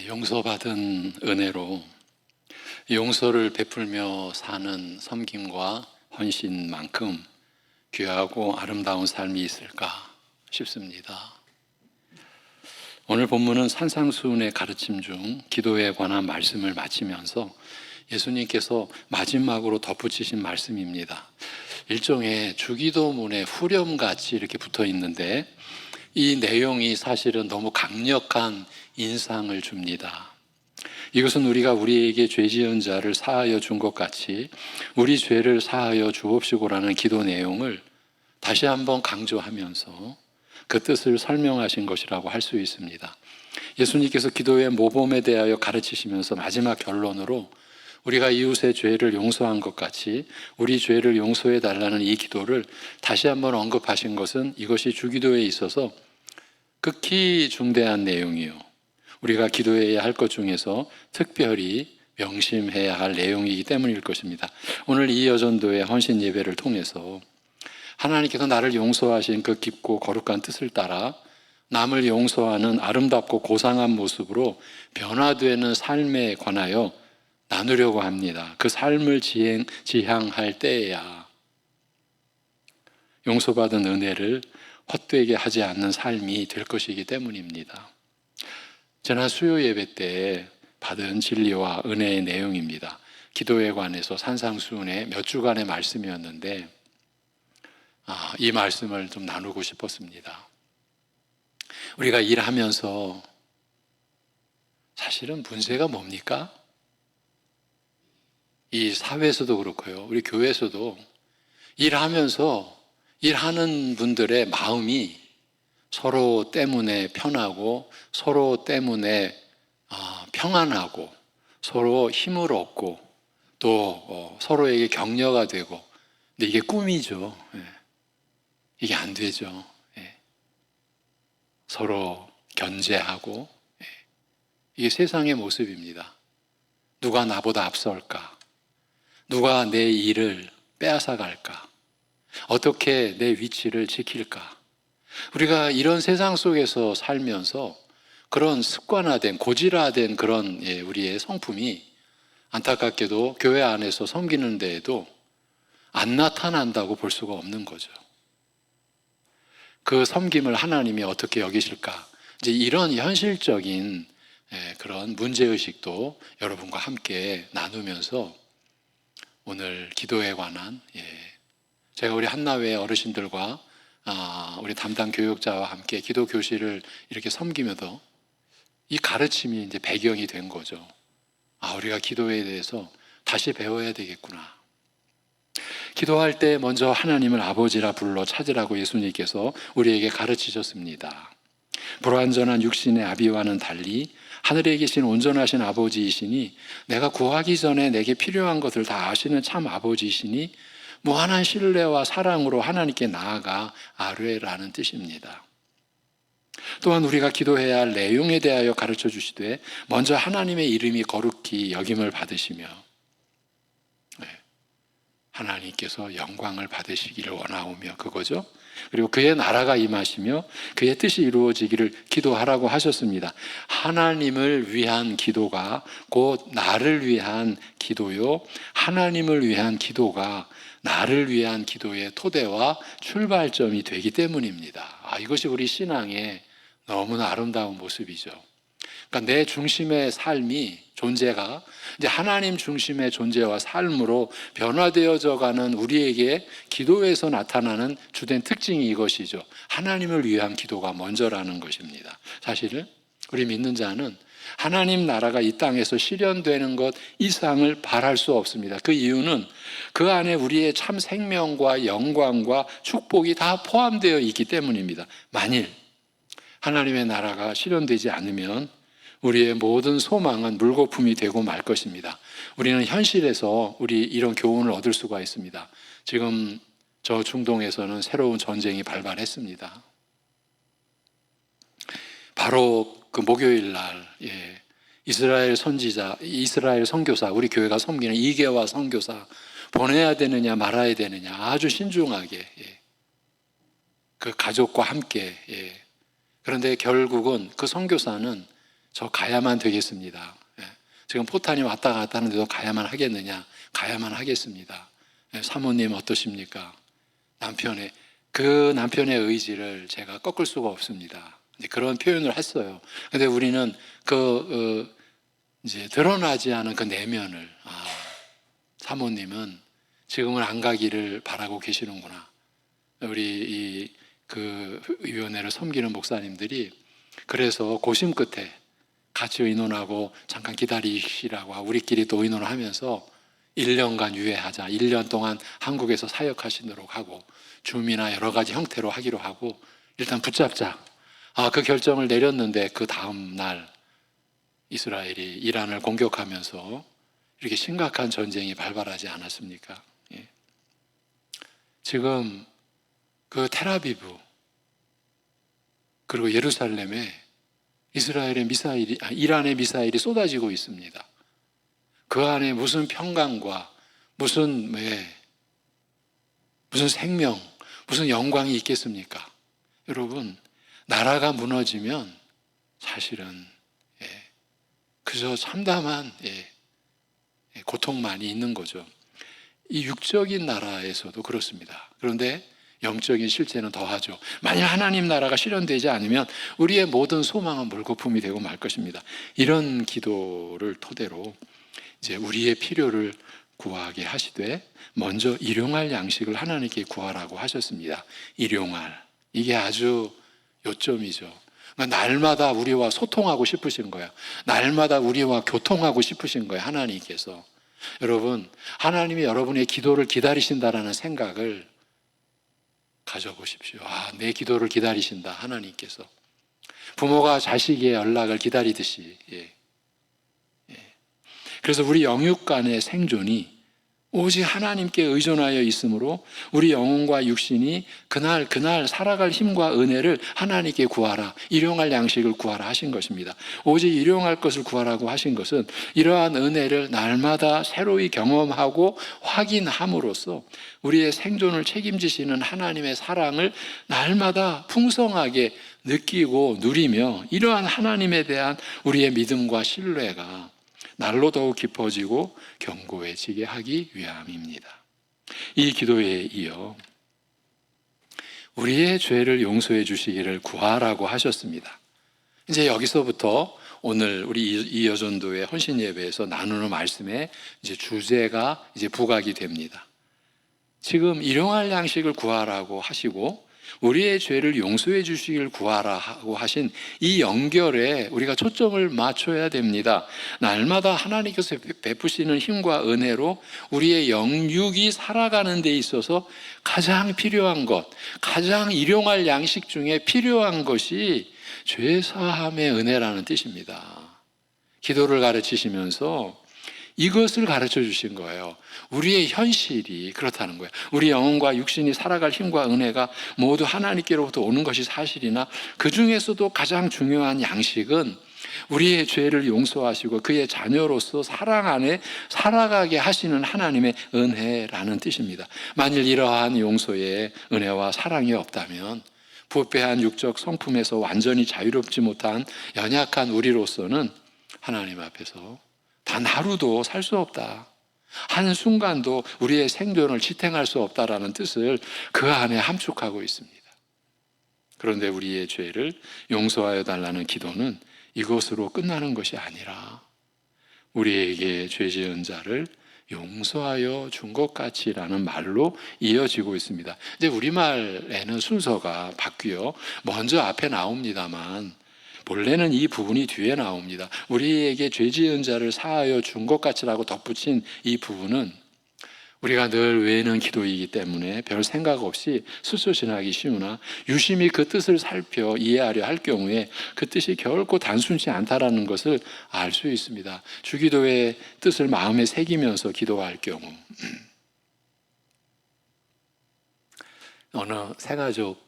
용서받은 은혜로 용서를 베풀며 사는 섬김과 헌신만큼 귀하고 아름다운 삶이 있을까 싶습니다. 오늘 본문은 산상수훈의 가르침 중 기도에 관한 말씀을 마치면서 예수님께서 마지막으로 덧붙이신 말씀입니다. 일종의 주기도문의 후렴같이 이렇게 붙어 있는데 이 내용이 사실은 너무 강력한 인상을 줍니다. 이것은 우리가 우리에게 죄 지은 자를 사하여 준 것 같이 우리 죄를 사하여 주옵시고라는 기도 내용을 다시 한번 강조하면서 그 뜻을 설명하신 것이라고 할 수 있습니다. 예수님께서 기도의 모범에 대하여 가르치시면서 마지막 결론으로 우리가 이웃의 죄를 용서한 것 같이 우리 죄를 용서해 달라는 이 기도를 다시 한번 언급하신 것은 이것이 주기도에 있어서 극히 중대한 내용이요, 우리가 기도해야 할 것 중에서 특별히 명심해야 할 내용이기 때문일 것입니다. 오늘 이 여전도의 헌신 예배를 통해서 하나님께서 나를 용서하신 그 깊고 거룩한 뜻을 따라 남을 용서하는 아름답고 고상한 모습으로 변화되는 삶에 관하여 나누려고 합니다. 그 삶을 지향할 때에야 용서받은 은혜를 헛되게 하지 않는 삶이 될 것이기 때문입니다. 지난 수요 예배 때 받은 진리와 은혜의 내용입니다. 기도에 관해서 산상수훈의 몇 주간의 말씀이었는데 이 말씀을 좀 나누고 싶었습니다. 우리가 일하면서 사실은 문제가 뭡니까? 이 사회에서도 그렇고요, 우리 교회에서도 일하면서 일하는 분들의 마음이 서로 때문에 편하고 서로 때문에 평안하고 서로 힘을 얻고 또 서로에게 격려가 되고, 근데 이게 꿈이죠. 이게 안 되죠. 서로 견제하고, 이게 세상의 모습입니다. 누가 나보다 앞설까? 누가 내 일을 빼앗아 갈까? 어떻게 내 위치를 지킬까? 우리가 이런 세상 속에서 살면서 그런 습관화된, 고질화된 그런 우리의 성품이 안타깝게도 교회 안에서 섬기는 데에도 안 나타난다고 볼 수가 없는 거죠. 그 섬김을 하나님이 어떻게 여기실까? 이제 이런 현실적인 그런 문제의식도 여러분과 함께 나누면서 오늘 기도에 관한, 제가 우리 한나회 어르신들과 우리 담당 교육자와 함께 기도 교실을 이렇게 섬기면서 이 가르침이 이제 배경이 된 거죠. 우리가 기도에 대해서 다시 배워야 되겠구나. 기도할 때 먼저 하나님을 아버지라 불러 찾으라고 예수님께서 우리에게 가르치셨습니다. 불완전한 육신의 아비와는 달리 하늘에 계신 온전하신 아버지이시니 내가 구하기 전에 내게 필요한 것을 다 아시는 참 아버지이시니 무한한 신뢰와 사랑으로 하나님께 나아가 아뢰라는 뜻입니다. 또한 우리가 기도해야 할 내용에 대하여 가르쳐 주시되 먼저 하나님의 이름이 거룩히 여김을 받으시며 하나님께서 영광을 받으시기를 원하오며, 그거죠. 그리고 그의 나라가 임하시며 그의 뜻이 이루어지기를 기도하라고 하셨습니다. 하나님을 위한 기도가 곧 나를 위한 기도요, 하나님을 위한 기도가 나를 위한 기도의 토대와 출발점이 되기 때문입니다. 이것이 우리 신앙의 너무나 아름다운 모습이죠. 그러니까 내 중심의 삶이, 존재가 이제 하나님 중심의 존재와 삶으로 변화되어져 가는 우리에게 기도에서 나타나는 주된 특징이 이것이죠. 하나님을 위한 기도가 먼저라는 것입니다. 사실은 우리 믿는 자는 하나님 나라가 이 땅에서 실현되는 것 이상을 바랄 수 없습니다. 그 이유는 그 안에 우리의 참 생명과 영광과 축복이 다 포함되어 있기 때문입니다. 만일 하나님의 나라가 실현되지 않으면 우리의 모든 소망은 물거품이 되고 말 것입니다. 우리는 현실에서 이런 교훈을 얻을 수가 있습니다. 지금 저 중동에서는 새로운 전쟁이 발발했습니다. 바로 그 목요일 날 이스라엘 선교사, 우리 교회가 섬기는 이계화 선교사 보내야 되느냐 말아야 되느냐 아주 신중하게 그 가족과 함께 그런데 결국은 그 선교사는 저 가야만 되겠습니다. 예. 지금 포탄이 왔다 갔다 하는데도 가야만 하겠느냐? 가야만 하겠습니다. 예. 사모님 어떠십니까? 그 남편의 의지를 제가 꺾을 수가 없습니다. 그런 표현을 했어요. 근데 우리는 이제 드러나지 않은 그 내면을, 사모님은 지금은 안 가기를 바라고 계시는구나. 우리 그 위원회를 섬기는 목사님들이 그래서 고심 끝에 같이 의논하고 잠깐 기다리시라고 우리끼리 또 의논을 하면서 1년간 유예하자. 1년 동안 한국에서 사역하시도록 하고 줌이나 여러 가지 형태로 하기로 하고 일단 붙잡자. 그 결정을 내렸는데 그 다음 날 이스라엘이 이란을 공격하면서 이렇게 심각한 전쟁이 발발하지 않았습니까? 예. 지금 그 텔아비브 그리고 예루살렘에 이란의 미사일이 쏟아지고 있습니다. 그 안에 무슨 평강과 무슨 생명, 무슨 영광이 있겠습니까? 여러분, 나라가 무너지면 사실은 그저 참담한 고통만이 있는 거죠. 이 육적인 나라에서도 그렇습니다. 그런데 영적인 실제는 더하죠. 만약 하나님 나라가 실현되지 않으면 우리의 모든 소망은 물거품이 되고 말 것입니다. 이런 기도를 토대로 이제 우리의 필요를 구하게 하시되 먼저 일용할 양식을 하나님께 구하라고 하셨습니다. 일용할, 이게 아주 요점이죠. 날마다 우리와 소통하고 싶으신 거예요. 날마다 우리와 교통하고 싶으신 거예요. 하나님께서. 여러분, 하나님이 여러분의 기도를 기다리신다라는 생각을 가져보십시오. 내 기도를 기다리신다, 하나님께서. 부모가 자식의 연락을 기다리듯이. 그래서 우리 영육 간의 생존이 오직 하나님께 의존하여 있으므로 우리 영혼과 육신이 그날 살아갈 힘과 은혜를 하나님께 구하라, 일용할 양식을 구하라 하신 것입니다. 오직 일용할 것을 구하라고 하신 것은 이러한 은혜를 날마다 새로이 경험하고 확인함으로써 우리의 생존을 책임지시는 하나님의 사랑을 날마다 풍성하게 느끼고 누리며 이러한 하나님에 대한 우리의 믿음과 신뢰가 날로 더욱 깊어지고 견고해지게 하기 위함입니다. 이 기도에 이어 우리의 죄를 용서해 주시기를 구하라고 하셨습니다. 이제 여기서부터 오늘 우리 이여전도의 헌신 예배에서 나누는 말씀의 이제 주제가 이제 부각이 됩니다. 지금 일용할 양식을 구하라고 하시고 우리의 죄를 용서해 주시길 구하라고 하신 이 연결에 우리가 초점을 맞춰야 됩니다. 날마다 하나님께서 베푸시는 힘과 은혜로 우리의 영육이 살아가는 데 있어서 가장 필요한 것, 가장 일용할 양식 중에 필요한 것이 죄사함의 은혜라는 뜻입니다. 기도를 가르치시면서 이것을 가르쳐 주신 거예요. 우리의 현실이 그렇다는 거예요. 우리 영혼과 육신이 살아갈 힘과 은혜가 모두 하나님께로부터 오는 것이 사실이나 그 중에서도 가장 중요한 양식은 우리의 죄를 용서하시고 그의 자녀로서 사랑 안에 살아가게 하시는 하나님의 은혜라는 뜻입니다. 만일 이러한 용서의 은혜와 사랑이 없다면 부패한 육적 성품에서 완전히 자유롭지 못한 연약한 우리로서는 하나님 앞에서 단 하루도 살 수 없다. 한순간도 우리의 생존을 지탱할 수 없다라는 뜻을 그 안에 함축하고 있습니다. 그런데 우리의 죄를 용서하여 달라는 기도는 이것으로 끝나는 것이 아니라 우리에게 죄 지은 자를 용서하여 준 것 같이라는 말로 이어지고 있습니다. 이제 우리말에는 순서가 바뀌어 먼저 앞에 나옵니다만 본래는 이 부분이 뒤에 나옵니다. 우리에게 죄 지은 자를 사하여 준 것 같이라고 덧붙인 이 부분은 우리가 늘 외는 기도이기 때문에 별 생각 없이 스쳐 지나기 쉬우나 유심히 그 뜻을 살펴 이해하려 할 경우에 그 뜻이 결코 단순치 않다라는 것을 알 수 있습니다. 주기도의 뜻을 마음에 새기면서 기도할 경우 어느 새가족께서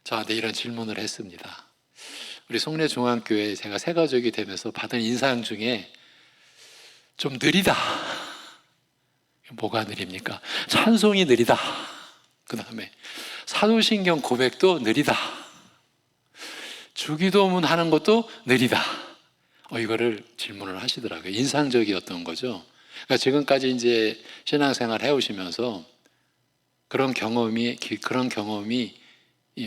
저한테 이런 질문을 했습니다. 우리 송내중앙교회에 제가 새가족이 되면서 받은 인상 중에 좀 느리다. 뭐가 느립니까? 찬송이 느리다. 그 다음에 사도신경 고백도 느리다. 주기도문 하는 것도 느리다. 이거를 질문을 하시더라고요. 인상적이었던 거죠. 그러니까 지금까지 이제 신앙생활 해오시면서 그런 경험이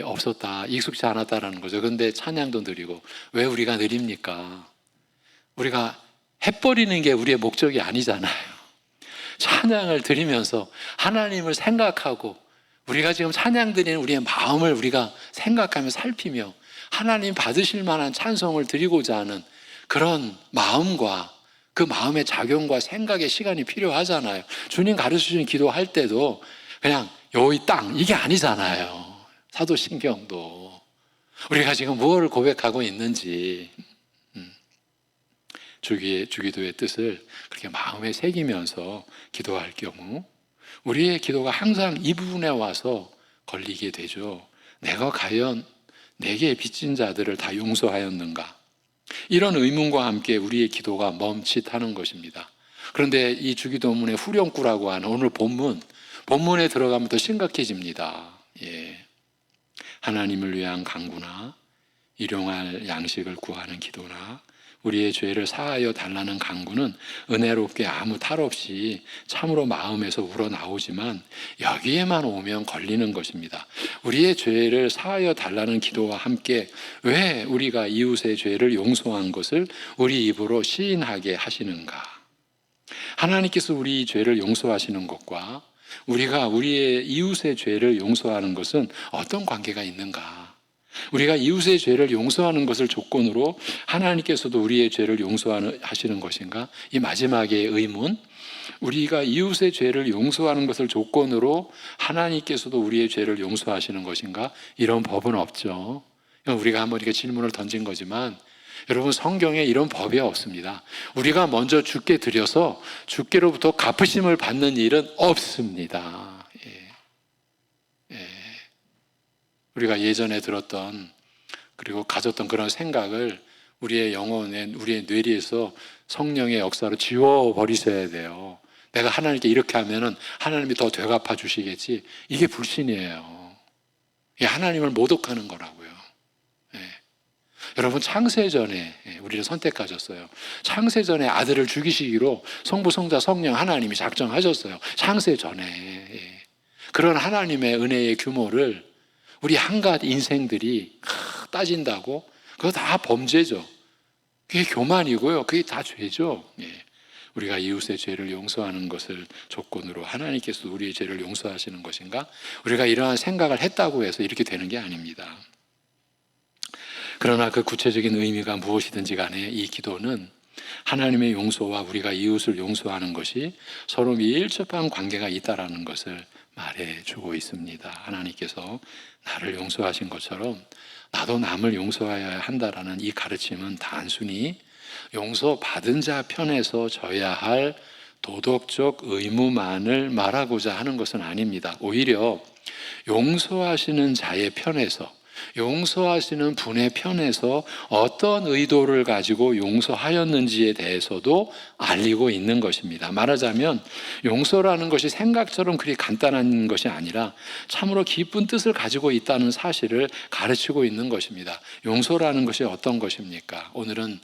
없었다, 익숙치 않았다라는 거죠. 그런데 찬양도 느리고, 왜 우리가 느립니까? 우리가 해버리는 게 우리의 목적이 아니잖아요. 찬양을 드리면서 하나님을 생각하고, 우리가 지금 찬양 드리는 우리의 마음을 우리가 생각하며 살피며 하나님 받으실 만한 찬송을 드리고자 하는 그런 마음과 그 마음의 작용과 생각의 시간이 필요하잖아요. 주님 가르쳐주신 기도할 때도 그냥 여기 땅 이게 아니잖아요. 사도신경도 우리가 지금 무엇을 고백하고 있는지 주기도의 뜻을 그렇게 마음에 새기면서 기도할 경우 우리의 기도가 항상 이 부분에 와서 걸리게 되죠. 내가 과연 내게 빚진 자들을 다 용서하였는가? 이런 의문과 함께 우리의 기도가 멈칫하는 것입니다. 그런데 이 주기도문의 후렴구라고 하는 오늘 본문에 들어가면 더 심각해집니다. 하나님을 위한 간구나 일용할 양식을 구하는 기도나 우리의 죄를 사하여 달라는 간구는 은혜롭게 아무 탈 없이 참으로 마음에서 우러나오지만 여기에만 오면 걸리는 것입니다. 우리의 죄를 사하여 달라는 기도와 함께 왜 우리가 이웃의 죄를 용서한 것을 우리 입으로 시인하게 하시는가? 하나님께서 우리 죄를 용서하시는 것과 우리가 우리의 이웃의 죄를 용서하는 것은 어떤 관계가 있는가? 우리가 이웃의 죄를 용서하는 것을 조건으로 하나님께서도 우리의 죄를 용서하시는 것인가? 이 마지막의 의문, 우리가 이웃의 죄를 용서하는 것을 조건으로 하나님께서도 우리의 죄를 용서하시는 것인가? 이런 법은 없죠. 우리가 한번 이렇게 질문을 던진 거지만 여러분, 성경에 이런 법이 없습니다. 우리가 먼저 주께 드려서 주께로부터 갚으심을 받는 일은 없습니다. 우리가 예전에 들었던 그리고 가졌던 그런 생각을 우리의 영혼에, 우리의 뇌리에서 성령의 역사로 지워버리셔야 돼요. 내가 하나님께 이렇게 하면은 하나님이 더 되갚아 주시겠지. 이게 불신이에요. 이게 하나님을 모독하는 거라고요. 여러분, 창세전에 우리를 선택하셨어요. 창세전에 아들을 죽이시기로 성부, 성자, 성령 하나님이 작정하셨어요. 창세전에. 그런 하나님의 은혜의 규모를 우리 한갓 인생들이 따진다고? 그거 다 범죄죠. 그게 교만이고요. 그게 다 죄죠. 우리가 이웃의 죄를 용서하는 것을 조건으로 하나님께서 우리의 죄를 용서하시는 것인가? 우리가 이러한 생각을 했다고 해서 이렇게 되는 게 아닙니다. 그러나 그 구체적인 의미가 무엇이든지 간에 이 기도는 하나님의 용서와 우리가 이웃을 용서하는 것이 서로 밀접한 관계가 있다는 것을 말해주고 있습니다. 하나님께서 나를 용서하신 것처럼 나도 남을 용서해야 한다라는 이 가르침은 단순히 용서받은 자 편에서 져야 할 도덕적 의무만을 말하고자 하는 것은 아닙니다. 오히려 용서하시는 자의 편에서, 용서하시는 분의 편에서 어떤 의도를 가지고 용서하였는지에 대해서도 알리고 있는 것입니다. 말하자면 용서라는 것이 생각처럼 그리 간단한 것이 아니라 참으로 깊은 뜻을 가지고 있다는 사실을 가르치고 있는 것입니다. 용서라는 것이 어떤 것입니까? 오늘은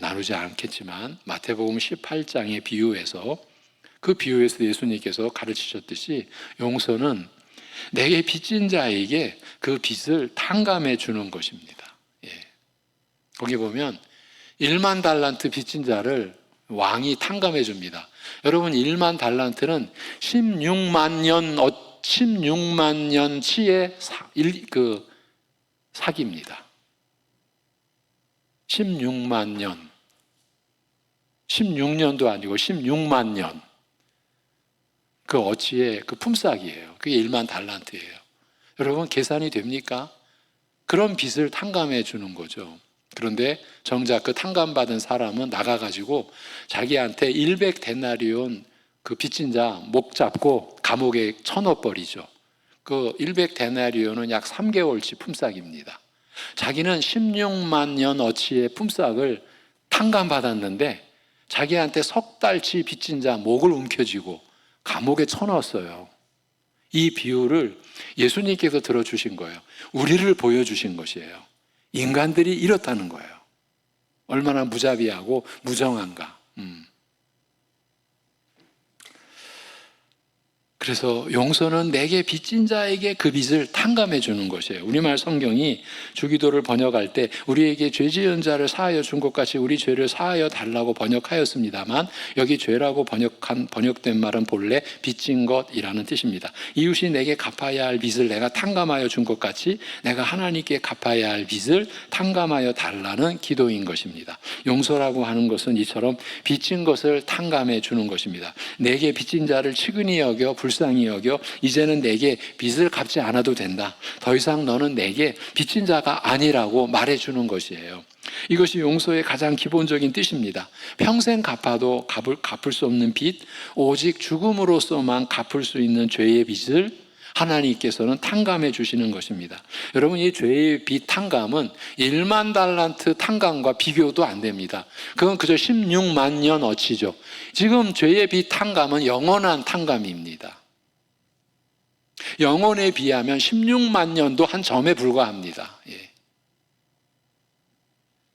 나누지 않겠지만 마태복음 18장의 비유에서 그 비유에서 예수님께서 가르치셨듯이 용서는 내게 빚진 자에게 그 빚을 탕감해 주는 것입니다. 거기 보면 1만 달란트 빚진 자를 왕이 탕감해 줍니다. 여러분, 1만 달란트는 16만 년치의 사기입니다. 16만 년. 16년도 아니고 16만 년. 그 어치의 그 품삯이에요. 그게 1만 달란트예요. 여러분, 계산이 됩니까? 그런 빚을 탕감해 주는 거죠. 그런데 정작 그 탕감받은 사람은 나가가지고 자기한테 100데나리온 그 빚진 자 목 잡고 감옥에 쳐넣어버리죠. 그 100데나리온은 약 3개월치 품삯입니다. 자기는 16만 년 어치의 품삯을 탕감받았는데 자기한테 석 달치 빚진 자 목을 움켜쥐고 감옥에 쳐넣었어요. 이 비유를 예수님께서 들어주신 거예요. 우리를 보여주신 것이에요. 인간들이 이렇다는 거예요. 얼마나 무자비하고 무정한가. 그래서 용서는 내게 빚진 자에게 그 빚을 탕감해 주는 것이에요. 우리말 성경이 주기도를 번역할 때 우리에게 죄 지은 자를 사하여 준 것 같이 우리 죄를 사하여 달라고 번역하였습니다만, 여기 죄라고 번역된 말은 본래 빚진 것이라는 뜻입니다. 이웃이 내게 갚아야 할 빚을 내가 탕감하여 준 것 같이 내가 하나님께 갚아야 할 빚을 탕감하여 달라는 기도인 것입니다. 용서라고 하는 것은 이처럼 빚진 것을 탕감해 주는 것입니다. 내게 빚진 자를 측은히 여겨 불쌍히 여겨 이제는 내게 빚을 갚지 않아도 된다. 더 이상 너는 내게 빚진 자가 아니라고 말해주는 것이에요. 이것이 용서의 가장 기본적인 뜻입니다. 평생 갚아도 갚을 수 없는 빚, 오직 죽음으로서만 갚을 수 있는 죄의 빚을 하나님께서는 탕감해 주시는 것입니다. 여러분, 이 죄의 빚 탕감은 1만 달란트 탕감과 비교도 안 됩니다. 그건 그저 16만 년 어치죠. 지금 죄의 빚 탕감은 영원한 탕감입니다. 영혼에 비하면 16만 년도 한 점에 불과합니다. 예.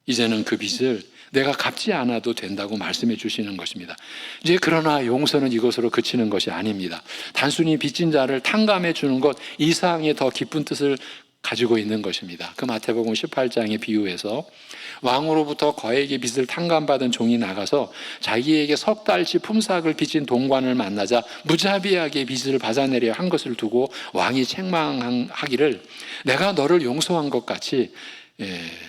이제는 그 빚을 내가 갚지 않아도 된다고 말씀해 주시는 것입니다. 이제 그러나 용서는 이것으로 그치는 것이 아닙니다. 단순히 빚진 자를 탕감해 주는 것 이상의 더 깊은 뜻을 가지고 있는 것입니다. 그 마태복음 18장의 비유에서 왕으로부터 거액의 빚을 탕감받은 종이 나가서 자기에게 석 달치 품삯을 빚진 동관을 만나자 무자비하게 빚을 받아내려 한 것을 두고 왕이 책망하기를, 내가 너를 용서한 것 같이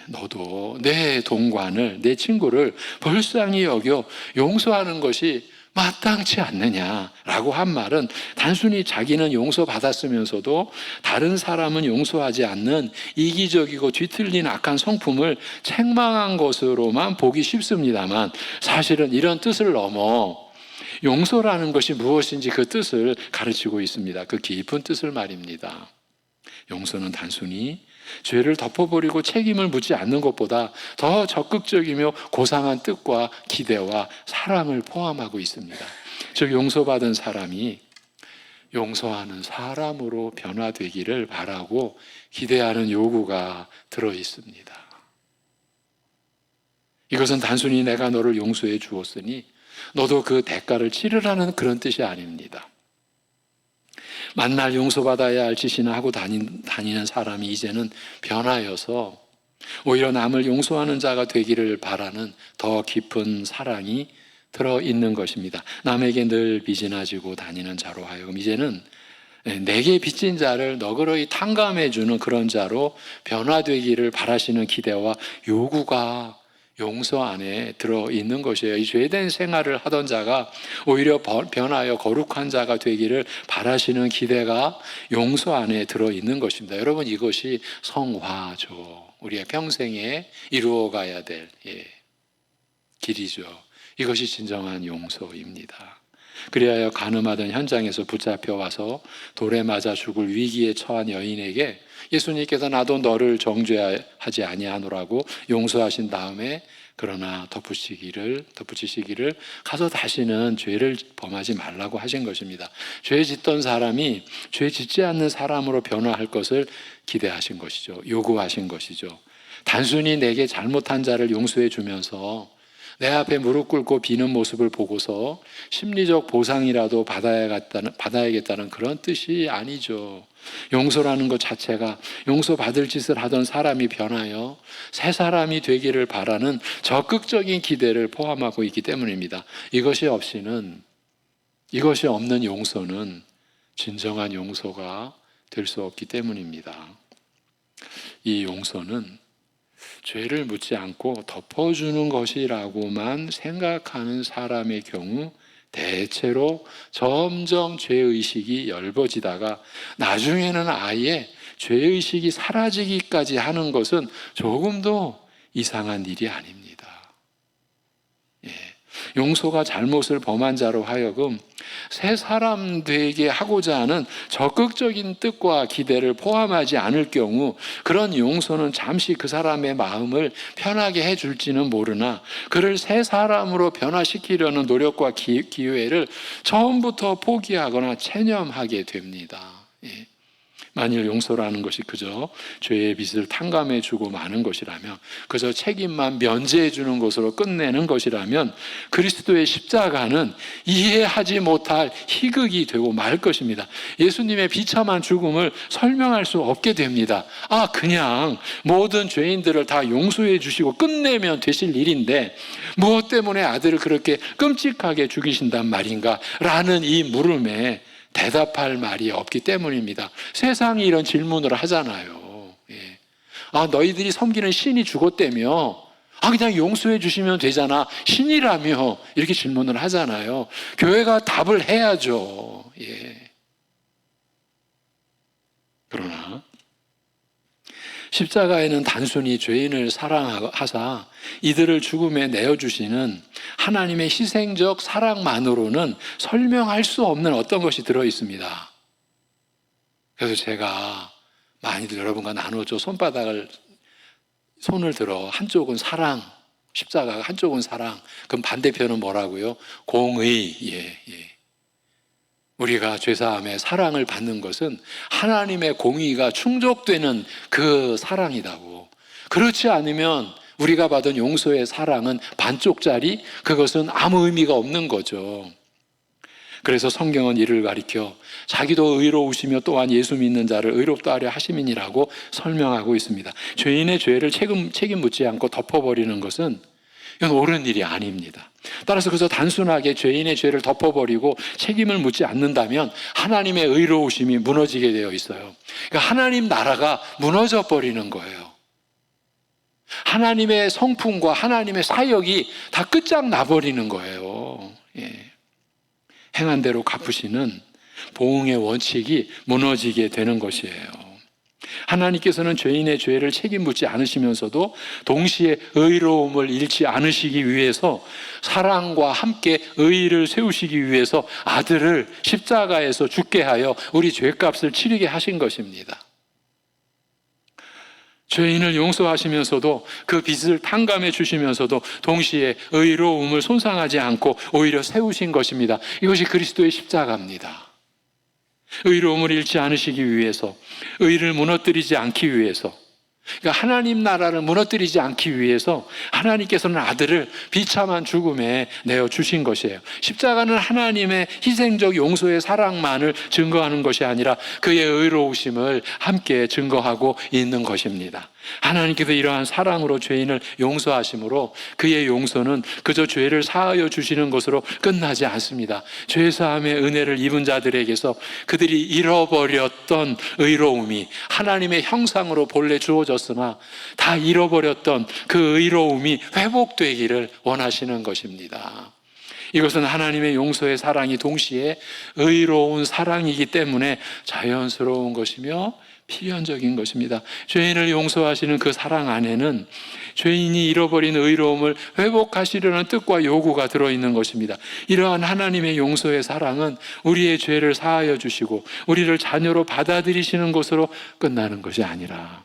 너도 내 동관을, 내 친구를 불쌍히 여겨 용서하는 것이 마땅치 않느냐라고 한 말은 단순히 자기는 용서받았으면서도 다른 사람은 용서하지 않는 이기적이고 뒤틀린 악한 성품을 책망한 것으로만 보기 쉽습니다만, 사실은 이런 뜻을 넘어 용서라는 것이 무엇인지 그 뜻을 가르치고 있습니다. 그 깊은 뜻을 말입니다. 용서는 단순히 죄를 덮어버리고 책임을 묻지 않는 것보다 더 적극적이며 고상한 뜻과 기대와 사랑을 포함하고 있습니다. 즉, 용서받은 사람이 용서하는 사람으로 변화되기를 바라고 기대하는 요구가 들어 있습니다. 이것은 단순히 내가 너를 용서해 주었으니 너도 그 대가를 치르라는 그런 뜻이 아닙니다. 만날 용서받아야 할 짓이나 하고 다니는 사람이 이제는 변하여서 오히려 남을 용서하는 자가 되기를 바라는 더 깊은 사랑이 들어있는 것입니다. 남에게 늘 빚이 나지고 다니는 자로 하여금 이제는 내게 빚진 자를 너그러이 탕감해주는 그런 자로 변화되기를 바라시는 기대와 요구가 용서 안에 들어있는 것이에요. 이 죄된 생활을 하던 자가 오히려 변하여 거룩한 자가 되기를 바라시는 기대가 용서 안에 들어있는 것입니다. 여러분, 이것이 성화죠. 우리의 평생에 이루어가야 될 길이죠. 이것이 진정한 용서입니다. 그리하여 간음하던 현장에서 붙잡혀 와서 돌에 맞아 죽을 위기에 처한 여인에게 예수님께서 나도 너를 정죄하지 아니하노라고 용서하신 다음에 그러나 덧붙이시기를 가서 다시는 죄를 범하지 말라고 하신 것입니다. 죄 짓던 사람이 죄 짓지 않는 사람으로 변화할 것을 기대하신 것이죠. 요구하신 것이죠. 단순히 내게 잘못한 자를 용서해 주면서 내 앞에 무릎 꿇고 비는 모습을 보고서 심리적 보상이라도 받아야겠다는 그런 뜻이 아니죠. 용서라는 것 자체가 용서받을 짓을 하던 사람이 변하여 새 사람이 되기를 바라는 적극적인 기대를 포함하고 있기 때문입니다. 이것이 없는 용서는 진정한 용서가 될 수 없기 때문입니다. 이 용서는 죄를 묻지 않고 덮어주는 것이라고만 생각하는 사람의 경우 대체로 점점 죄의식이 엷어지다가 나중에는 아예 죄의식이 사라지기까지 하는 것은 조금도 이상한 일이 아닙니다. 용서가 잘못을 범한 자로 하여금 새 사람 되게 하고자 하는 적극적인 뜻과 기대를 포함하지 않을 경우 그런 용서는 잠시 그 사람의 마음을 편하게 해줄지는 모르나 그를 새 사람으로 변화시키려는 노력과 기회를 처음부터 포기하거나 체념하게 됩니다. 만일 용서라는 것이 그저 죄의 빚을 탕감해 주고 마는 것이라면, 그저 책임만 면제해 주는 것으로 끝내는 것이라면 그리스도의 십자가는 이해하지 못할 희극이 되고 말 것입니다. 예수님의 비참한 죽음을 설명할 수 없게 됩니다. 그냥 모든 죄인들을 다 용서해 주시고 끝내면 되실 일인데 무엇 때문에 아들을 그렇게 끔찍하게 죽이신단 말인가? 라는 이 물음에 대답할 말이 없기 때문입니다. 세상이 이런 질문을 하잖아요. 너희들이 섬기는 신이 죽었다며? 그냥 용서해 주시면 되잖아. 신이라며? 이렇게 질문을 하잖아요. 교회가 답을 해야죠. 그러나 십자가에는 단순히 죄인을 사랑하사 이들을 죽음에 내어주시는 하나님의 희생적 사랑만으로는 설명할 수 없는 어떤 것이 들어있습니다. 그래서 제가 많이들 여러분과 나누었죠. 손을 들어 한쪽은 사랑, 십자가 한쪽은 사랑. 그럼 반대편은 뭐라고요? 공의. 우리가 죄사함에 사랑을 받는 것은 하나님의 공의가 충족되는 그 사랑이라고. 그렇지 않으면 우리가 받은 용서의 사랑은 반쪽짜리, 그것은 아무 의미가 없는 거죠. 그래서 성경은 이를 가리켜 자기도 의로우시며 또한 예수 믿는 자를 의롭다 하려 하심이니라고 설명하고 있습니다. 죄인의 죄를 책임 묻지 않고 덮어버리는 것은 이건 옳은 일이 아닙니다. 따라서 그저 단순하게 죄인의 죄를 덮어버리고 책임을 묻지 않는다면 하나님의 의로우심이 무너지게 되어 있어요. 그러니까 하나님 나라가 무너져 버리는 거예요. 하나님의 성품과 하나님의 사역이 다 끝장나버리는 거예요. 행한 대로 갚으시는 보응의 원칙이 무너지게 되는 것이에요. 하나님께서는 죄인의 죄를 책임 묻지 않으시면서도 동시에 의로움을 잃지 않으시기 위해서 사랑과 함께 의의를 세우시기 위해서 아들을 십자가에서 죽게 하여 우리 죄값을 치르게 하신 것입니다. 죄인을 용서하시면서도 그 빚을 탕감해 주시면서도 동시에 의로움을 손상하지 않고 오히려 세우신 것입니다. 이것이 그리스도의 십자가입니다. 의로움을 잃지 않으시기 위해서, 의를 무너뜨리지 않기 위해서, 그러니까 하나님 나라를 무너뜨리지 않기 위해서 하나님께서는 아들을 비참한 죽음에 내어주신 것이에요. 십자가는 하나님의 희생적 용서의 사랑만을 증거하는 것이 아니라 그의 의로우심을 함께 증거하고 있는 것입니다. 하나님께서 이러한 사랑으로 죄인을 용서하심으로 그의 용서는 그저 죄를 사하여 주시는 것으로 끝나지 않습니다. 죄사함의 은혜를 입은 자들에게서 그들이 잃어버렸던 의로움이 하나님의 형상으로 본래 주어졌으나 다 잃어버렸던 그 의로움이 회복되기를 원하시는 것입니다. 이것은 하나님의 용서의 사랑이 동시에 의로운 사랑이기 때문에 자연스러운 것이며 필연적인 것입니다. 죄인을 용서하시는 그 사랑 안에는 죄인이 잃어버린 의로움을 회복하시려는 뜻과 요구가 들어있는 것입니다. 이러한 하나님의 용서의 사랑은 우리의 죄를 사하여 주시고 우리를 자녀로 받아들이시는 것으로 끝나는 것이 아니라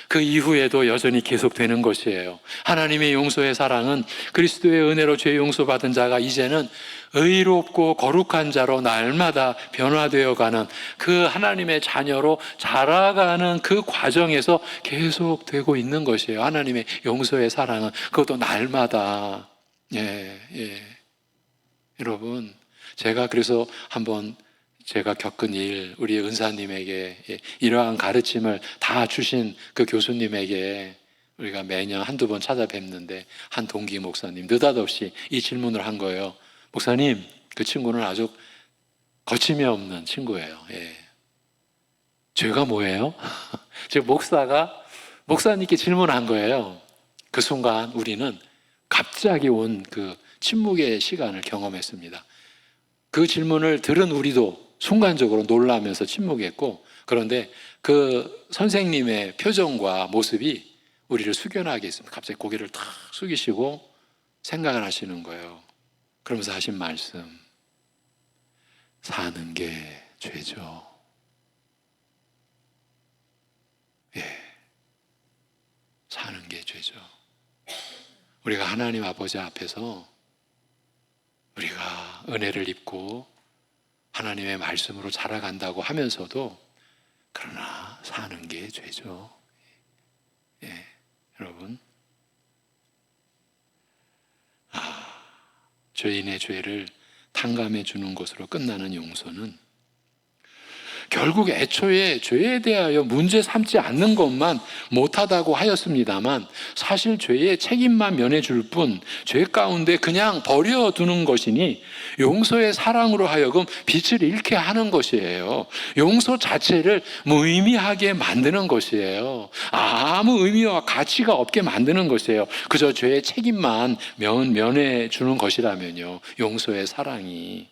그 이후에도 여전히 계속되는 것이에요. 하나님의 용서의 사랑은 그리스도의 은혜로 죄 용서받은 자가 이제는 의롭고 거룩한 자로 날마다 변화되어가는 그 하나님의 자녀로 자라가는 그 과정에서 계속되고 있는 것이에요. 하나님의 용서의 사랑은 그것도 날마다. 여러분, 제가 그래서 한번 제가 겪은 일, 우리 은사님에게 이러한 가르침을 다 주신 그 교수님에게 우리가 매년 한두 번 찾아뵙는데 한 동기 목사님 느닷없이 이 질문을 한 거예요. 목사님, 그 친구는 아주 거침이 없는 친구예요. 죄가 뭐예요? 지금 목사님께 질문한 거예요. 그 순간 우리는 갑자기 온 그 침묵의 시간을 경험했습니다. 그 질문을 들은 우리도 순간적으로 놀라면서 침묵했고, 그런데 그 선생님의 표정과 모습이 우리를 숙연하게 했습니다. 갑자기 고개를 탁 숙이시고 생각을 하시는 거예요. 그러면서 하신 말씀, 사는 게 죄죠. 사는 게 죄죠. 우리가 하나님 아버지 앞에서 우리가 은혜를 입고 하나님의 말씀으로 자라간다고 하면서도 그러나 사는 게 죄죠. 예, 여러분, 죄인의 죄를 탕감해 주는 것으로 끝나는 용서는 결국 애초에 죄에 대하여 문제 삼지 않는 것만 못하다고 하였습니다만, 사실 죄의 책임만 면해줄 뿐 죄 가운데 그냥 버려두는 것이니 용서의 사랑으로 하여금 빛을 잃게 하는 것이에요. 용서 자체를 무의미하게 만드는 것이에요. 아무 의미와 가치가 없게 만드는 것이에요. 그저 죄의 책임만 면해주는 것이라면요, 용서의 사랑이.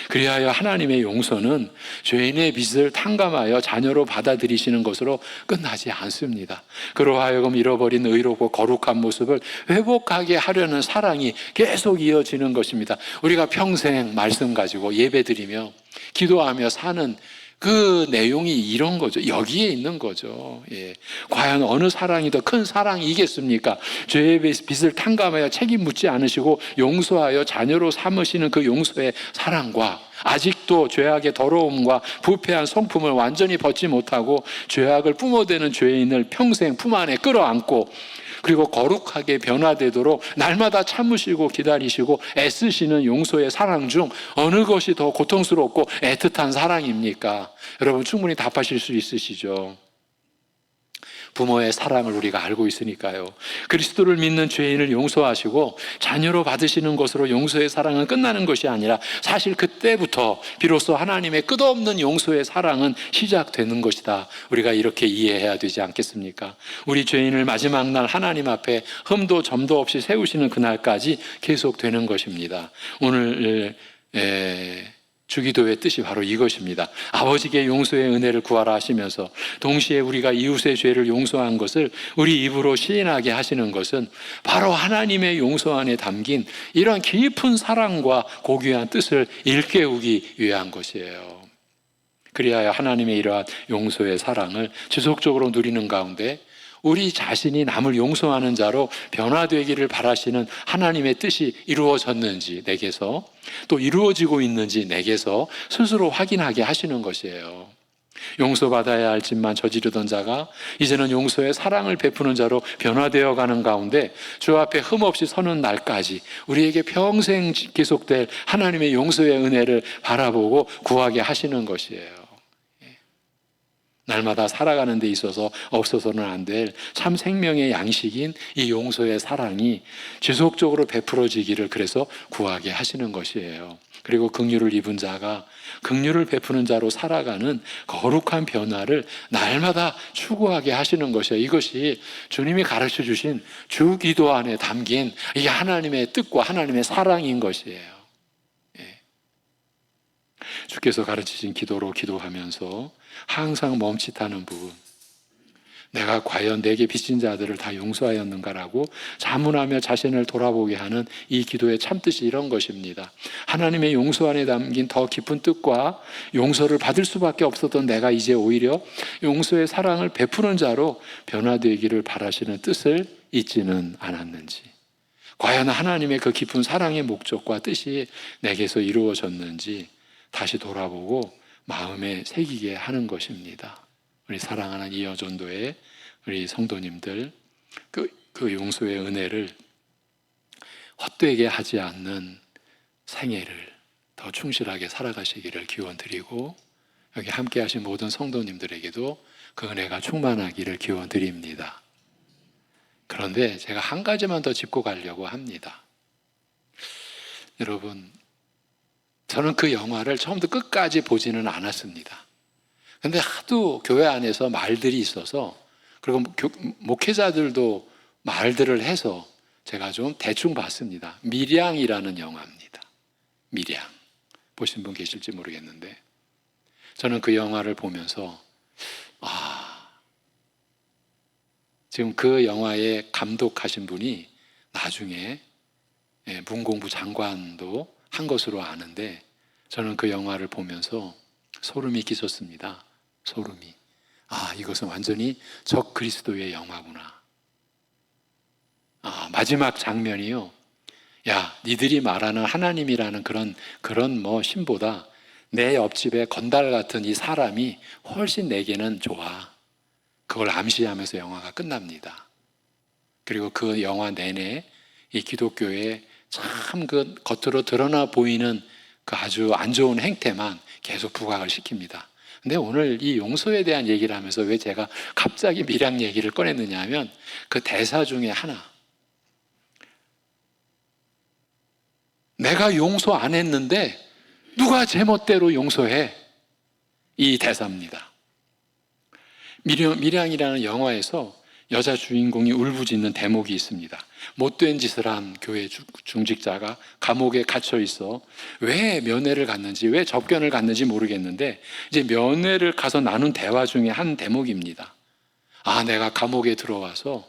그리하여 하나님의 용서는 죄인의 빚을 탕감하여 자녀로 받아들이시는 것으로 끝나지 않습니다. 그로 하여금 잃어버린 의롭고 거룩한 모습을 회복하게 하려는 사랑이 계속 이어지는 것입니다. 우리가 평생 말씀 가지고 예배드리며 기도하며 사는 그 내용이 이런 거죠. 여기에 있는 거죠. 예. 과연 어느 사랑이 더 큰 사랑이겠습니까? 죄의 빚을 탕감하여 책임 묻지 않으시고 용서하여 자녀로 삼으시는 그 용서의 사랑과, 아직도 죄악의 더러움과 부패한 성품을 완전히 벗지 못하고 죄악을 뿜어대는 죄인을 평생 품 안에 끌어안고 그리고 거룩하게 변화되도록 날마다 참으시고 기다리시고 애쓰시는 용서의 사랑 중 어느 것이 더 고통스럽고 애틋한 사랑입니까? 여러분 충분히 답하실 수 있으시죠? 부모의 사랑을 우리가 알고 있으니까요. 그리스도를 믿는 죄인을 용서하시고 자녀로 받으시는 것으로 용서의 사랑은 끝나는 것이 아니라 사실 그때부터 비로소 하나님의 끝없는 용서의 사랑은 시작되는 것이다. 우리가 이렇게 이해해야 되지 않겠습니까? 우리 죄인을 마지막 날 하나님 앞에 흠도 점도 없이 세우시는 그날까지 계속되는 것입니다. 오늘 주기도의 뜻이 바로 이것입니다. 아버지께 용서의 은혜를 구하라 하시면서 동시에 우리가 이웃의 죄를 용서한 것을 우리 입으로 시인하게 하시는 것은 바로 하나님의 용서 안에 담긴 이런 깊은 사랑과 고귀한 뜻을 일깨우기 위한 것이에요. 그리하여 하나님의 이러한 용서의 사랑을 지속적으로 누리는 가운데 우리 자신이 남을 용서하는 자로 변화되기를 바라시는 하나님의 뜻이 이루어졌는지 내게서, 또 이루어지고 있는지 내게서 스스로 확인하게 하시는 것이에요. 용서받아야 할 짓만 저지르던 자가 이제는 용서의 사랑을 베푸는 자로 변화되어 가는 가운데 주 앞에 흠없이 서는 날까지 우리에게 평생 계속될 하나님의 용서의 은혜를 바라보고 구하게 하시는 것이에요. 날마다 살아가는 데 있어서 없어서는 안 될 참 생명의 양식인 이 용서의 사랑이 지속적으로 베풀어지기를 그래서 구하게 하시는 것이에요. 그리고 긍휼을 입은 자가 긍휼을 베푸는 자로 살아가는 거룩한 변화를 날마다 추구하게 하시는 것이에요. 이것이 주님이 가르쳐 주신 주기도 안에 담긴 이 하나님의 뜻과 하나님의 사랑인 것이에요. 주께서 가르치신 기도로 기도하면서 항상 멈칫하는 부분, 내가 과연 내게 빚진 자들을 다 용서하였는가라고 자문하며 자신을 돌아보게 하는 이 기도의 참뜻이 이런 것입니다. 하나님의 용서 안에 담긴 더 깊은 뜻과 용서를 받을 수밖에 없었던 내가 이제 오히려 용서의 사랑을 베푸는 자로 변화되기를 바라시는 뜻을 잊지는 않았는지, 과연 하나님의 그 깊은 사랑의 목적과 뜻이 내게서 이루어졌는지 다시 돌아보고 마음에 새기게 하는 것입니다. 우리 사랑하는 이 여전도의 우리 성도님들, 그 용서의 은혜를 헛되게 하지 않는 생애를 더 충실하게 살아가시기를 기원드리고, 여기 함께 하신 모든 성도님들에게도 그 은혜가 충만하기를 기원드립니다. 그런데 제가 한 가지만 더 짚고 가려고 합니다. 여러분, 저는 그 영화를 처음부터 끝까지 보지는 않았습니다. 근데 하도 교회 안에서 말들이 있어서, 그리고 목회자들도 말들을 해서 제가 좀 대충 봤습니다. 밀양이라는 영화입니다. 밀양. 보신 분 계실지 모르겠는데, 저는 그 영화를 보면서 지금 그 영화의 감독하신 분이 나중에 문공부 장관도 한 것으로 아는데, 저는 그 영화를 보면서 소름이 끼쳤습니다. 소름이. 이것은 완전히 적 그리스도의 영화구나. 마지막 장면이요. 야, 니들이 말하는 하나님이라는 그런 신보다 내 옆집에 건달 같은 이 사람이 훨씬 내게는 좋아. 그걸 암시하면서 영화가 끝납니다. 그리고 그 영화 내내 이 기독교의 참 그 겉으로 드러나 보이는 그 아주 안 좋은 행태만 계속 부각을 시킵니다. 근데 오늘 이 용서에 대한 얘기를 하면서 왜 제가 갑자기 밀양 얘기를 꺼냈느냐 하면 그 대사 중에 하나, 내가 용서 안 했는데 누가 제멋대로 용서해? 이 대사입니다. 밀양이라는 영화에서 여자 주인공이 울부짖는 대목이 있습니다. 못된 짓을 한 교회 중직자가 감옥에 갇혀 있어 왜 면회를 갔는지, 왜 접견을 갔는지 모르겠는데 이제 면회를 가서 나눈 대화 중에 한 대목입니다. 아, 내가 감옥에 들어와서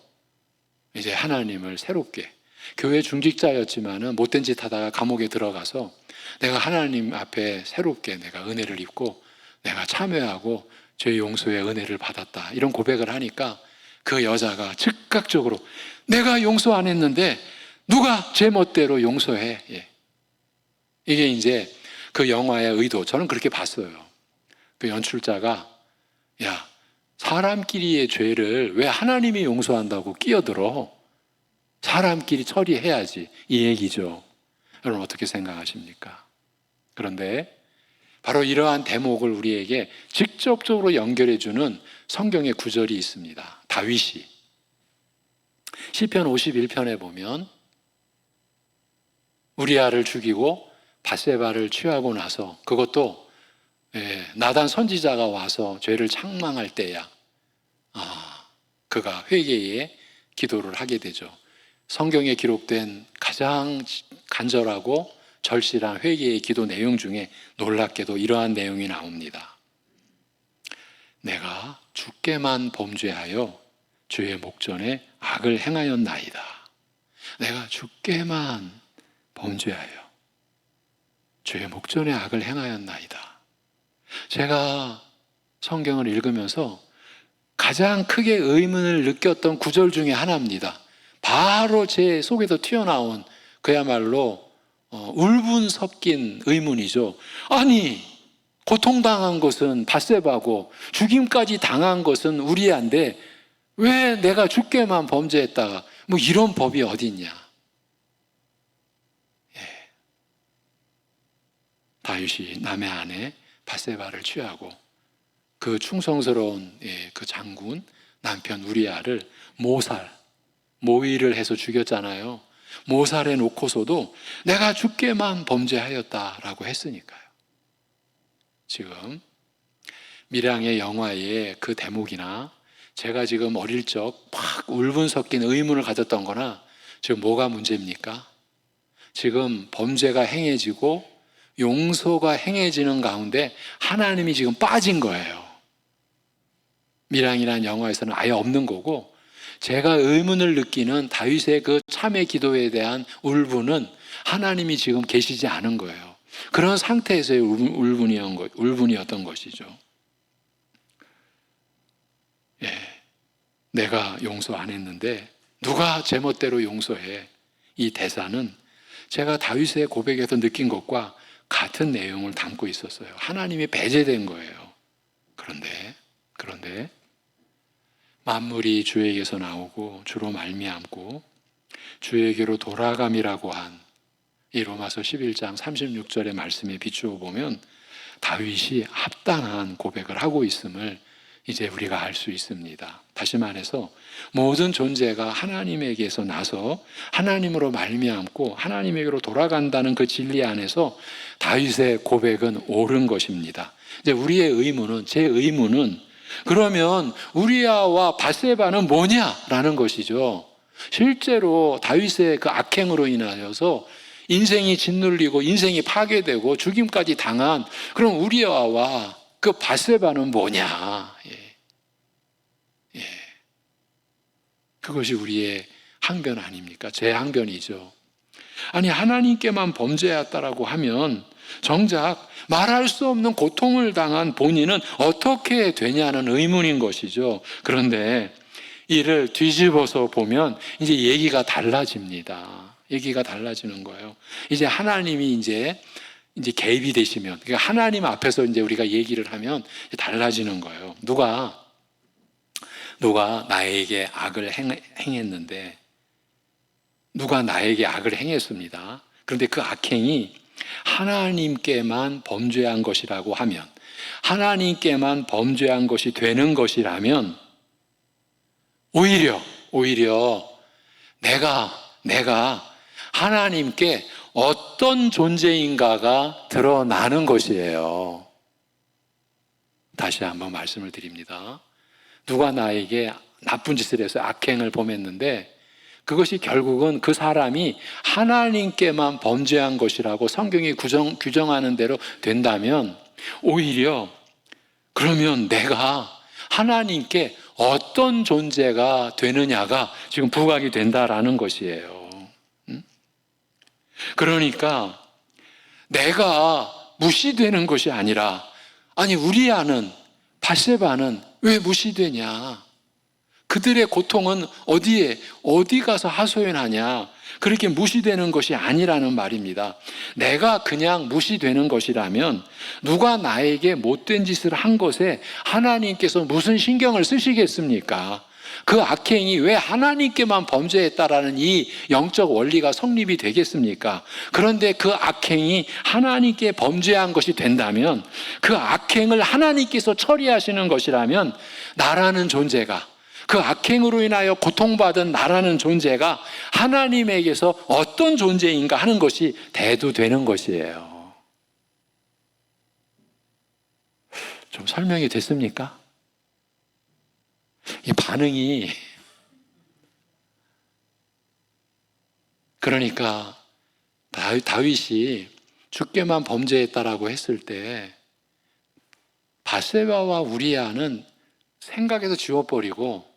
이제 하나님을 새롭게, 교회 중직자였지만은 못된 짓 하다가 감옥에 들어가서 내가 하나님 앞에 새롭게 내가 은혜를 입고 내가 참회하고 죄 용서의 은혜를 받았다, 이런 고백을 하니까 그 여자가 즉각적으로 내가 용서 안 했는데 누가 제 멋대로 용서해. 이게 이제 그 영화의 의도, 저는 그렇게 봤어요. 그 연출자가 야, 사람끼리의 죄를 왜 하나님이 용서한다고 끼어들어? 사람끼리 처리해야지, 이 얘기죠. 여러분 어떻게 생각하십니까? 그런데 바로 이러한 대목을 우리에게 직접적으로 연결해주는 성경의 구절이 있습니다. 다윗이 시편 51편에 보면 우리아를 죽이고 밧세바를 취하고 나서, 그것도 나단 선지자가 와서 죄를 책망할 때야 그가 회개의 기도를 하게 되죠. 성경에 기록된 가장 간절하고 절실한 회개의 기도 내용 중에 놀랍게도 이러한 내용이 나옵니다. 내가 주께만 범죄하여 주의 목전에 악을 행하였나이다. 내가 주께만 범죄하여 주의 목전에 악을 행하였나이다. 제가 성경을 읽으면서 가장 크게 의문을 느꼈던 구절 중에 하나입니다. 바로 제 속에서 튀어나온 그야말로 울분 섞인 의문이죠. 아니, 고통당한 것은 밧세바고 죽임까지 당한 것은 우리아인데 왜 내가 주께만 범죄했다가 뭐 이런 법이 어디 있냐. 다윗이 남의 아내 밧세바를 취하고 그 충성스러운 그 장군 남편 우리아를 모의를 해서 죽였잖아요. 모살해 놓고서도 내가 주께만 범죄하였다라고 했으니까요. 지금 밀양의 영화의 그 대목이나 제가 지금 어릴 적 막 울분 섞인 의문을 가졌던 거나 지금 뭐가 문제입니까? 지금 범죄가 행해지고 용서가 행해지는 가운데 하나님이 지금 빠진 거예요. 밀양이라는 영화에서는 아예 없는 거고, 제가 의문을 느끼는 다윗의 그 참회 기도에 대한 울분은 하나님이 지금 계시지 않은 거예요. 그런 상태에서의 울분이었던 것이죠. 내가 용서 안 했는데 누가 제멋대로 용서해. 이 대사는 제가 다윗의 고백에서 느낀 것과 같은 내용을 담고 있었어요. 하나님이 배제된 거예요. 그런데 만물이 주에게서 나오고 주로 말미암고 주에게로 돌아감이라고 한 이 로마서 11장 36절의 말씀에 비추어 보면 다윗이 합당한 고백을 하고 있음을 이제 우리가 알 수 있습니다. 다시 말해서 모든 존재가 하나님에게서 나서 하나님으로 말미암고 하나님에게로 돌아간다는 그 진리 안에서 다윗의 고백은 옳은 것입니다. 이제 제 의문은 그러면 우리아와 밧세바는 뭐냐라는 것이죠. 실제로 다윗의 그 악행으로 인하여서 인생이 짓눌리고 인생이 파괴되고 죽임까지 당한 그럼 우리아와 그 밧세바는 뭐냐? 그것이 우리의 항변 아닙니까? 제 항변이죠. 아니, 하나님께만 범죄했다라고 하면 정작 말할 수 없는 고통을 당한 본인은 어떻게 되냐는 의문인 것이죠. 그런데 이를 뒤집어서 보면 이제 얘기가 달라집니다. 얘기가 달라지는 거예요. 이제 하나님이 이제 이제 개입이 되시면, 그러니까 하나님 앞에서 이제 우리가 얘기를 하면 달라지는 거예요. 누가 나에게 악을 행했는데, 누가 나에게 악을 행했습니다. 그런데 그 악행이 하나님께만 범죄한 것이라고 하면, 하나님께만 범죄한 것이 되는 것이라면, 오히려 내가 하나님께 어떤 존재인가가 드러나는 것이에요. 다시 한번 말씀을 드립니다. 누가 나에게 나쁜 짓을 해서 악행을 범했는데 그것이 결국은 그 사람이 하나님께만 범죄한 것이라고 성경이 규정하는 대로 된다면, 오히려 그러면 내가 하나님께 어떤 존재가 되느냐가 지금 부각이 된다라는 것이에요. 그러니까 내가 무시되는 것이 아니라, 아니 우리아는, 밧세바는 왜 무시되냐? 그들의 고통은 어디 가서 하소연하냐? 그렇게 무시되는 것이 아니라는 말입니다. 내가 그냥 무시되는 것이라면 누가 나에게 못된 짓을 한 것에 하나님께서 무슨 신경을 쓰시겠습니까? 그 악행이 왜 하나님께만 범죄했다라는 이 영적 원리가 성립이 되겠습니까? 그런데 그 악행이 하나님께 범죄한 것이 된다면, 그 악행을 하나님께서 처리하시는 것이라면, 나라는 존재가, 그 악행으로 인하여 고통받은 나라는 존재가 하나님에게서 어떤 존재인가 하는 것이 대두되는 것이에요. 좀 설명이 됐습니까? 이 반응이, 그러니까 다윗이 주께만 범죄했다라고 했을 때 밧세바와 우리아는 생각에서 지워버리고,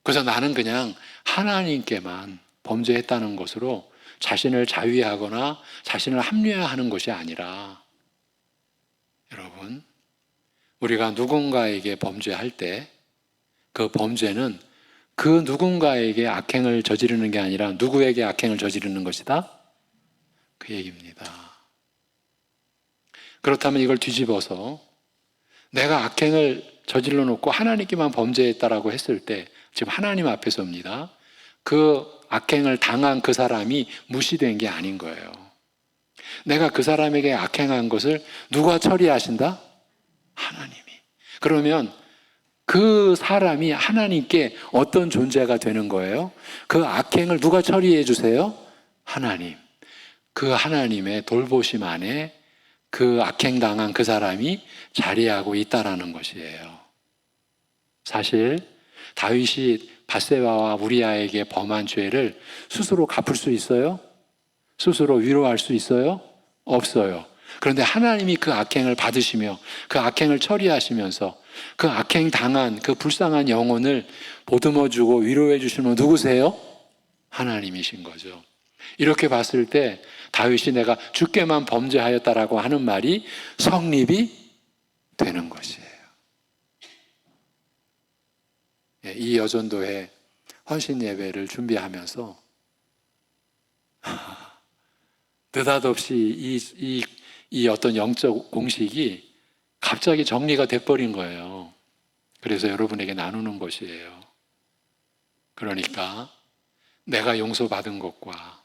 그래서 나는 그냥 하나님께만 범죄했다는 것으로 자신을 자위하거나 자신을 합리화하는 것이 아니라, 여러분, 우리가 누군가에게 범죄할 때 그 범죄는 그 누군가에게 악행을 저지르는 게 아니라 누구에게 악행을 저지르는 것이다? 그 얘기입니다. 그렇다면 이걸 뒤집어서 내가 악행을 저질러 놓고 하나님께만 범죄했다라고 했을 때, 지금 하나님 앞에서입니다. 그 악행을 당한 그 사람이 무시된 게 아닌 거예요. 내가 그 사람에게 악행한 것을 누가 처리하신다? 하나님이. 그러면 그 사람이 하나님께 어떤 존재가 되는 거예요? 그 악행을 누가 처리해 주세요? 하나님. 그 하나님의 돌보심 안에 그 악행 당한 그 사람이 자리하고 있다라는 것이에요. 사실 다윗이 밧세바와 우리아에게 범한 죄를 스스로 갚을 수 있어요? 스스로 위로할 수 있어요? 없어요. 그런데 하나님이 그 악행을 받으시며 그 악행을 처리하시면서 그 악행 당한 그 불쌍한 영혼을 보듬어주고 위로해 주시는 누구세요? 하나님이신 거죠. 이렇게 봤을 때 다윗이 내가 주께만 범죄하였다라고 하는 말이 성립이 되는 것이에요. 이 여전도회 헌신 예배를 준비하면서 느닷없이 이 어떤 영적 공식이 갑자기 정리가 돼버린 거예요. 그래서 여러분에게 나누는 것이에요. 그러니까 내가 용서받은 것과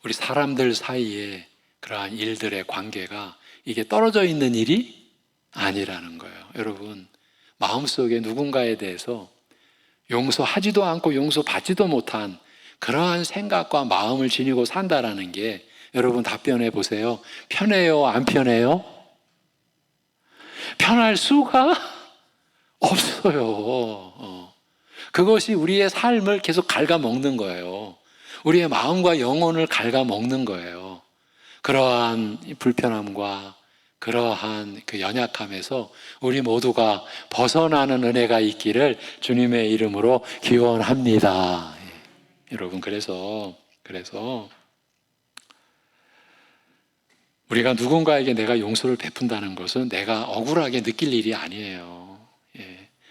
우리 사람들 사이에 그러한 일들의 관계가 이게 떨어져 있는 일이 아니라는 거예요. 여러분, 마음속에 누군가에 대해서 용서하지도 않고 용서받지도 못한 그러한 생각과 마음을 지니고 산다라는 게, 여러분 답변해 보세요. 편해요? 안 편해요? 편할 수가 없어요. 그것이 우리의 삶을 계속 갉아먹는 거예요. 우리의 마음과 영혼을 갉아먹는 거예요. 그러한 불편함과 그러한 그 연약함에서 우리 모두가 벗어나는 은혜가 있기를 주님의 이름으로 기원합니다. 여러분, 그래서 우리가 누군가에게 내가 용서를 베푼다는 것은 내가 억울하게 느낄 일이 아니에요.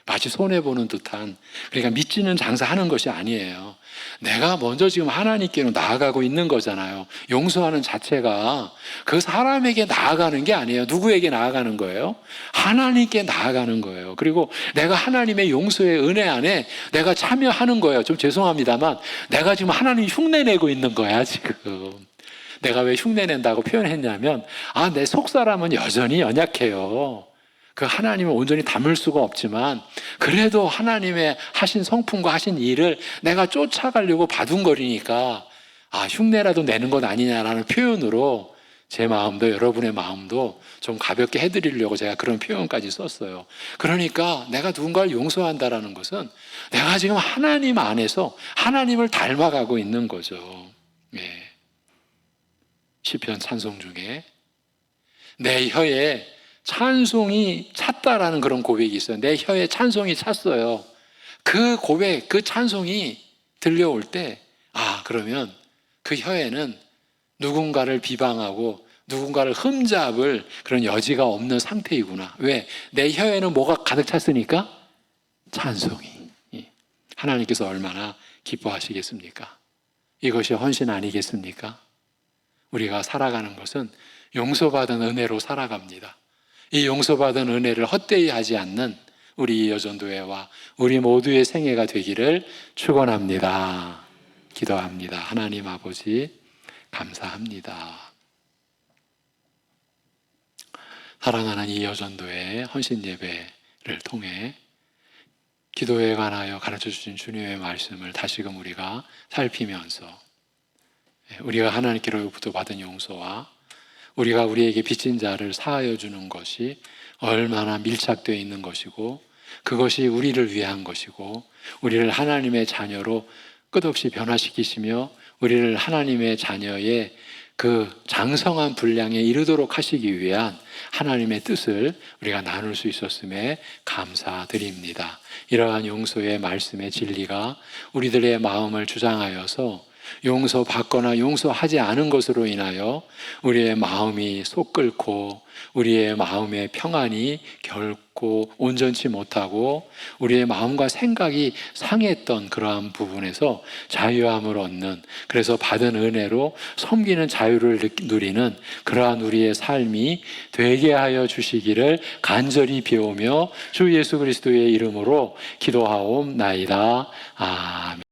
마치 손해보는 듯한, 그러니까 믿지는 장사하는 것이 아니에요. 내가 먼저 지금 하나님께로 나아가고 있는 거잖아요. 용서하는 자체가 그 사람에게 나아가는 게 아니에요. 누구에게 나아가는 거예요? 하나님께 나아가는 거예요. 그리고 내가 하나님의 용서의 은혜 안에 내가 참여하는 거예요. 좀 죄송합니다만 내가 지금 하나님 흉내내고 있는 거야 지금. 내가 왜 흉내낸다고 표현했냐면 내 속사람은 여전히 연약해요. 그 하나님을 온전히 담을 수가 없지만 그래도 하나님의 하신 성품과 하신 일을 내가 쫓아가려고 바둥거리니까 흉내라도 내는 것 아니냐라는 표현으로 제 마음도 여러분의 마음도 좀 가볍게 해드리려고 제가 그런 표현까지 썼어요. 그러니까 내가 누군가를 용서한다라는 것은 내가 지금 하나님 안에서 하나님을 닮아가고 있는 거죠. 시편 찬송 중에 내 혀에 찬송이 찼다라는 그런 고백이 있어요. 내 혀에 찬송이 찼어요. 그 고백, 그 찬송이 들려올 때 그러면 그 혀에는 누군가를 비방하고 누군가를 흠잡을 그런 여지가 없는 상태이구나. 왜? 내 혀에는 뭐가 가득 찼으니까? 찬송이. 하나님께서 얼마나 기뻐하시겠습니까? 이것이 헌신 아니겠습니까? 우리가 살아가는 것은 용서받은 은혜로 살아갑니다. 이 용서받은 은혜를 헛되이 하지 않는 우리 여전도회와 우리 모두의 생애가 되기를 축원합니다. 기도합니다. 하나님 아버지 감사합니다. 사랑하는 이 여전도회 헌신 예배를 통해 기도에 관하여 가르쳐 주신 주님의 말씀을 다시금 우리가 살피면서 우리가 하나님께로부터 받은 용서와 우리가 우리에게 빚진 자를 사하여 주는 것이 얼마나 밀착되어 있는 것이고 그것이 우리를 위한 것이고 우리를 하나님의 자녀로 끝없이 변화시키시며 우리를 하나님의 자녀의 그 장성한 분량에 이르도록 하시기 위한 하나님의 뜻을 우리가 나눌 수 있었음에 감사드립니다. 이러한 용서의 말씀의 진리가 우리들의 마음을 주장하여서 용서받거나 용서하지 않은 것으로 인하여 우리의 마음이 속 끓고 우리의 마음의 평안이 결코 온전치 못하고 우리의 마음과 생각이 상했던 그러한 부분에서 자유함을 얻는, 그래서 받은 은혜로 섬기는 자유를 누리는 그러한 우리의 삶이 되게 하여 주시기를 간절히 비오며 주 예수 그리스도의 이름으로 기도하옵나이다. 아멘.